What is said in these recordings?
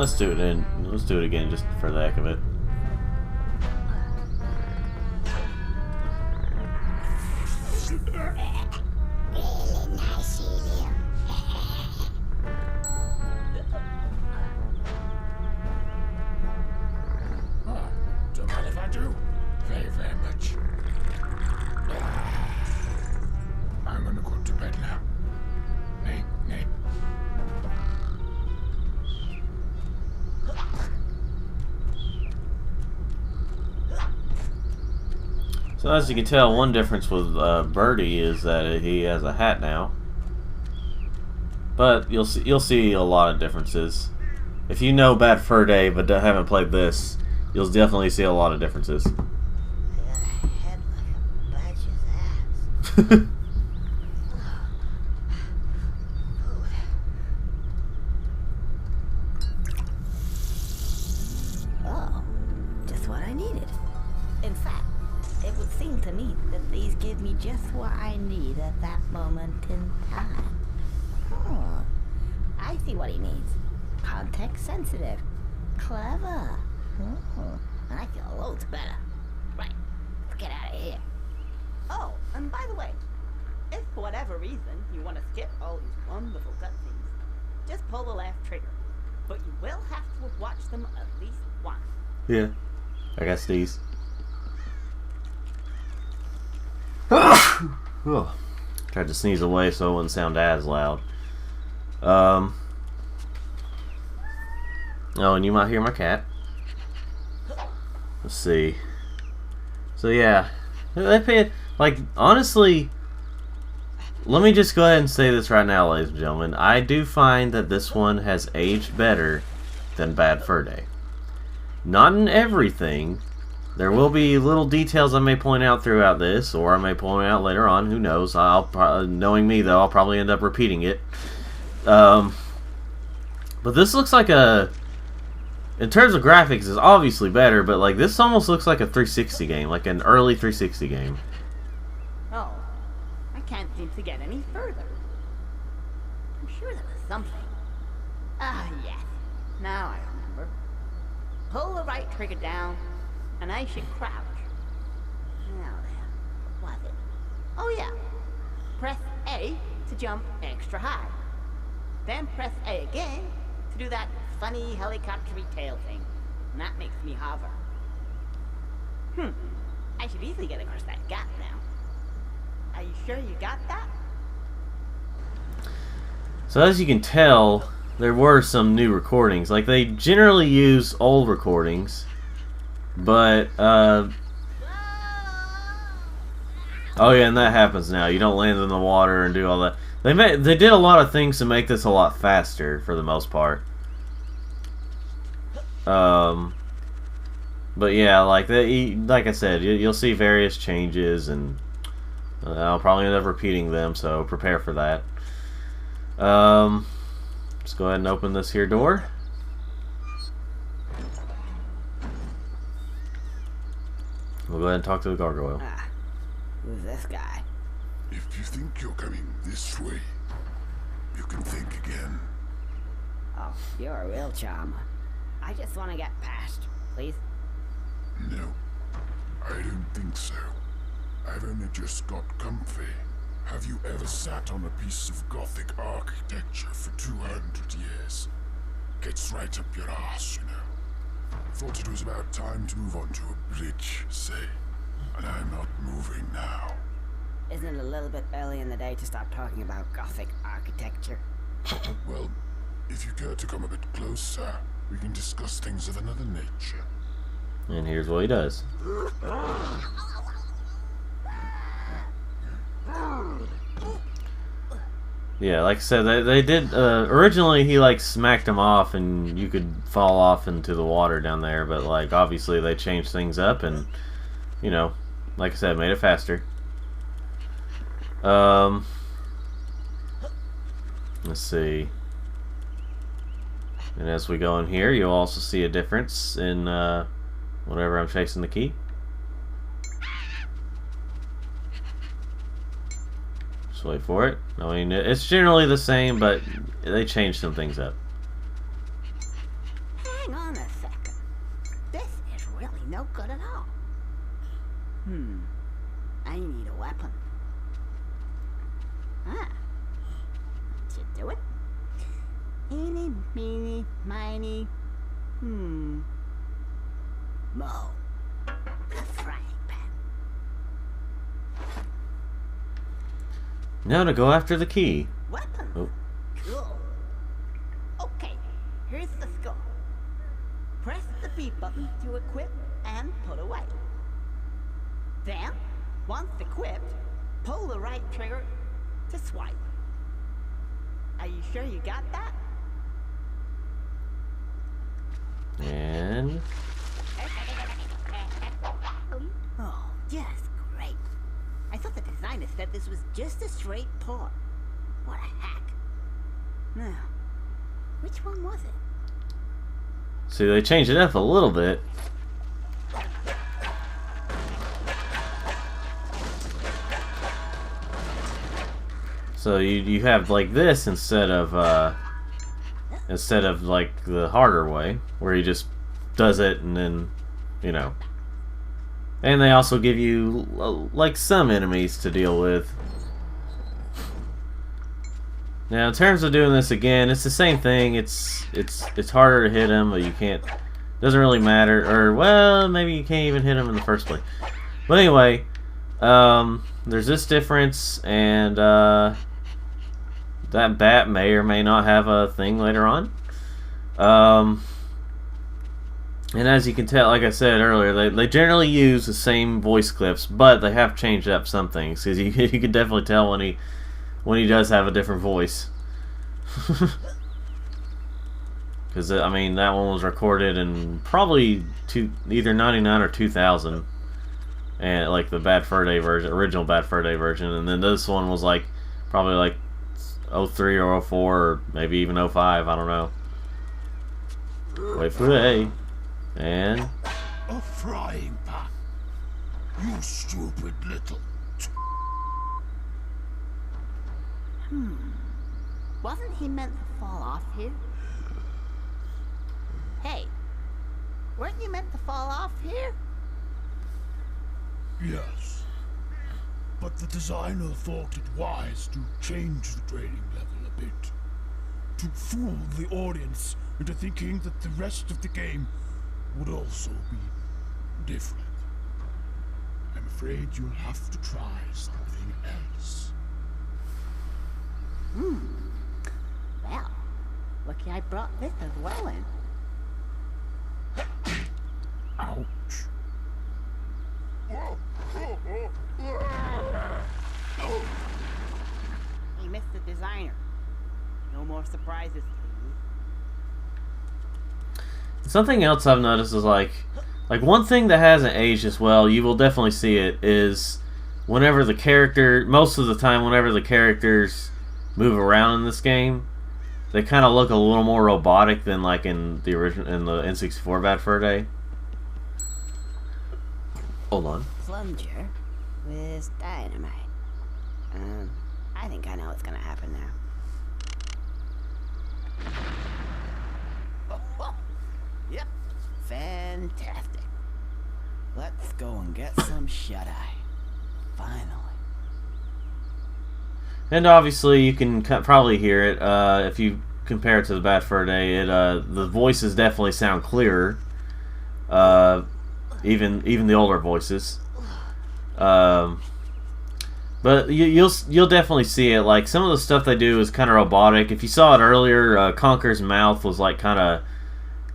Let's do it in. Let's do it again just for the heck of it. Really nice of you. Don't mind if I do. Very, very much. I'm gonna go to bed now. Nay, nay. So as you can tell, one difference with Birdie is that he has a hat now. But you'll see a lot of differences. If you know Bad Fur Day but haven't played this, you'll definitely see a lot of differences. I got a head like a badger's ass. Oh, just what I needed. In fact, it would seem to me that these give me just what I need at that moment in time. Oh, I see what he means. Context sensitive. Clever. Oh, and I feel loads better. Right, let's get out of here. Oh, and by the way, if for whatever reason you want to skip all these wonderful cutscenes, just pull the left trigger. But you will have to have watched them at least once. Yeah, I got these. Tried to sneeze away so it wouldn't sound as loud. Oh, and you might hear my cat. Let's see. So yeah, like honestly, let me just go ahead and say this right now, ladies and gentlemen. I do find that this one has aged better than Bad Fur Day. Not in everything. There will be little details I may point out throughout this, or I may point out later on. Who knows? Knowing me though, I'll probably end up repeating it. But this looks like in terms of graphics, it's obviously better. But like this almost looks like a 360 game, like an early 360 game. Oh, I can't seem to get any further. I'm sure there was something. Ah, yes. Now I remember. Pull the right trigger down, and I should crouch. Now then, what was it? Oh yeah. Press A to jump extra high. Then press A again to do that funny helicopter-y tail thing. And that makes me hover. I should easily get across that gap now. Are you sure you got that? So as you can tell, there were some new recordings. Like they generally use old recordings, but oh yeah, and that happens now. You don't land in the water and do all that. They did a lot of things to make this a lot faster for the most part. But yeah, like I said, you'll see various changes, and I'll probably end up repeating them. So prepare for that. Let's go ahead and open this here door. We'll go ahead and talk to the gargoyle. Ah, who's this guy? If you think you're coming this way, you can think again. Oh, you're a real charmer. I just want to get past, please. No, I don't think so. I've only just got comfy. Have you ever sat on a piece of Gothic architecture for 200 years? Gets right up your ass, you know. Thought it was about time to move on to a bridge, say. And I'm not moving now. Isn't it a little bit early in the day to start talking about Gothic architecture? Well, if you care to come a bit closer, we can discuss things of another nature. And here's what he does. Yeah, like I said, they did originally he like smacked him off and you could fall off into the water down there, but like obviously they changed things up and, you know, like I said, made it faster. Let's see. And as we go in here, you'll also see a difference in whenever I'm chasing the key. Just wait for it. I mean, it's generally the same, but they changed some things up. no good at all. I need a weapon. Should do it. Eeny, meeny, miny. Mo. A frying pan. Now to go after the key. Weapon. Oh. Cool. Okay, here's the score. Press the B button to equip and put away. Then, once equipped, pull the right trigger to swipe. Are you sure you got that? And Oh, yes, great. I thought the designer said this was just a straight port. What a hack. Now, which one was it? see, they changed it up a little bit. So you have like this instead of like the harder way where he just does it and then, you know. And they also give you like some enemies to deal with. Now in terms of doing this again, it's the same thing. It's harder to hit him, but you can't. Doesn't really matter. Or well, maybe you can't even hit him in the first place. But anyway, there's this difference, and that bat may or may not have a thing later on. And as you can tell, like I said earlier, they generally use the same voice clips, but they have changed up some things, because you can definitely tell when he does have a different voice. Because I mean, that one was recorded in probably either 99 or 2000, and like the Bad Fur Day version, original Bad Fur Day version, and then this one was like probably like 03 or 04 or maybe even 05, I don't know. Wait for the A. And A frying pan. You stupid little... Wasn't he meant to fall off here? Hey, weren't you meant to fall off here? Yes. But the designer thought it wise to change the training level a bit. To fool the audience into thinking that the rest of the game would also be different. I'm afraid you'll have to try something else. Well, lucky I brought this as well in. Ouch. He missed the designer. No more surprises. something else I've noticed is like one thing that hasn't aged as well, you will definitely see it, is whenever the character, most of the time whenever the characters move around in this game, they kind of look a little more robotic than like in the original, in the N64 Bad Fur Day. Hold on. Plunger with dynamite. I think I know what's gonna happen now. Yep, fantastic. Let's go and get some shut-eye. Finally. And obviously you can probably hear it if you compare it to the Bad Fur Day. It the voices definitely sound clearer. Even the older voices. But you'll definitely see it. Like some of the stuff they do is kind of robotic. If you saw it earlier, Conker's mouth was like kind of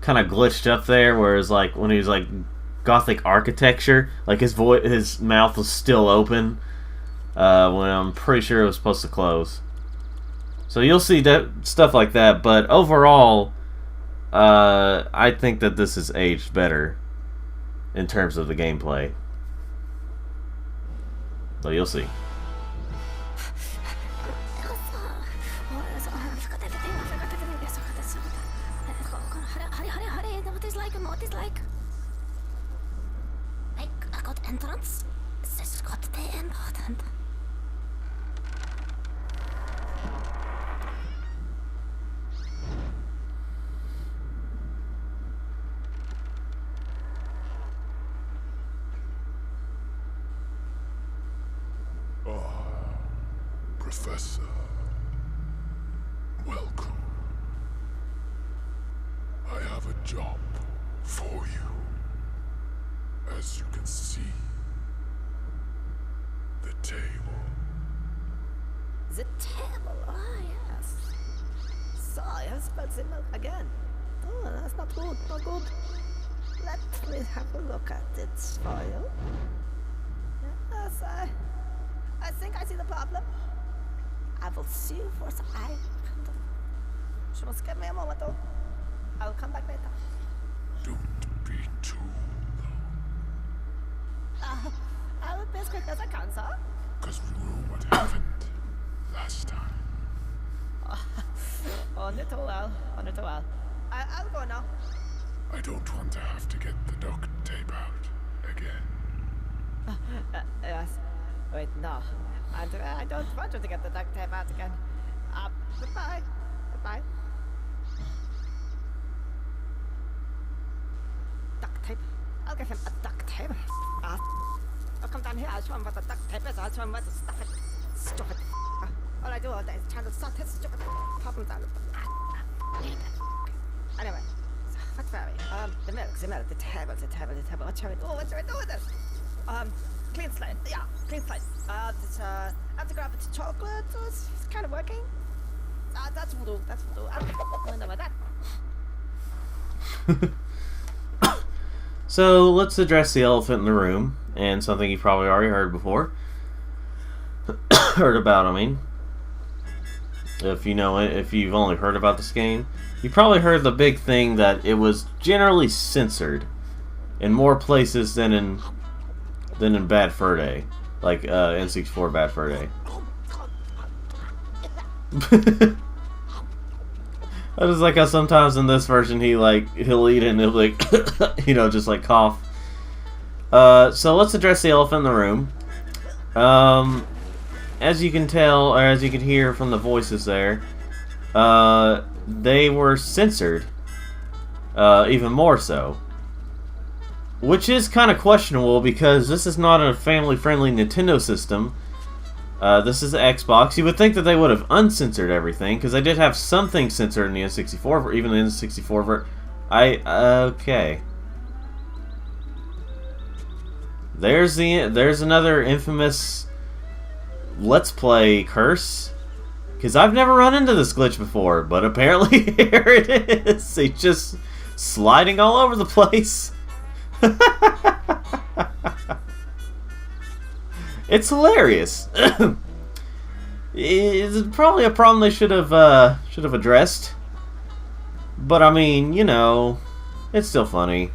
glitched up there, whereas like when he was like Gothic architecture, like his mouth was still open when I'm pretty sure it was supposed to close. So you'll see that stuff like that. But overall, I think that this is aged better in terms of the gameplay. So you'll see. What is like a good entrance. This is got to be important. Professor. Welcome. I have a job for you. As you can see, the table. The table, ah yes. So, I have spilled the milk again. Oh, that's not good, not good. Let me have a look at it for you. Yes, I think I see the problem. I will see what I can do. Just give me a moment, though. I'll come back later. Don't be too long. I will be as quick as I can, sir. Because we know what happened last time. Only too well, only too well. I'll go now. I don't want to have to get the duct tape out again. Yes. Wait, no. I don't want you to get the duct tape out again. Goodbye. Goodbye. Duct tape? I'll get him a duct tape. I'll come down here, I'll show him what the duct tape is, I'll show him where to stuff it. Stupid. All I do all day is trying to sort his stupid problems out. Anyway, so what's very? The milk, the table. What shall we do? What shall we do with this? Clean slate. Yeah, clean slate. I have to grab it to chocolate. So it's kind of working. That's voodoo. I know about that. So let's address the elephant in the room, and something you've probably already heard before. Heard about, I mean. If you know it, if you've only heard about this game, you probably heard the big thing that it was generally censored in more places than in Bad Fur Day, like N64 Bad Fur Day. I just like how sometimes in this version he'll eat and he'll like just like cough. So let's address the elephant in the room. As you can tell, or as you can hear from the voices there, they were censored, even more so. Which is kind of questionable because this is not a family-friendly Nintendo system. This is the Xbox. You would think that they would have uncensored everything, because they did have something censored in the N64, even the N64 okay. There's another infamous Let's Play curse. Because I've never run into this glitch before, but apparently here it is. He's just sliding all over the place. It's hilarious. It's probably a problem they should have addressed. But I mean, it's still funny.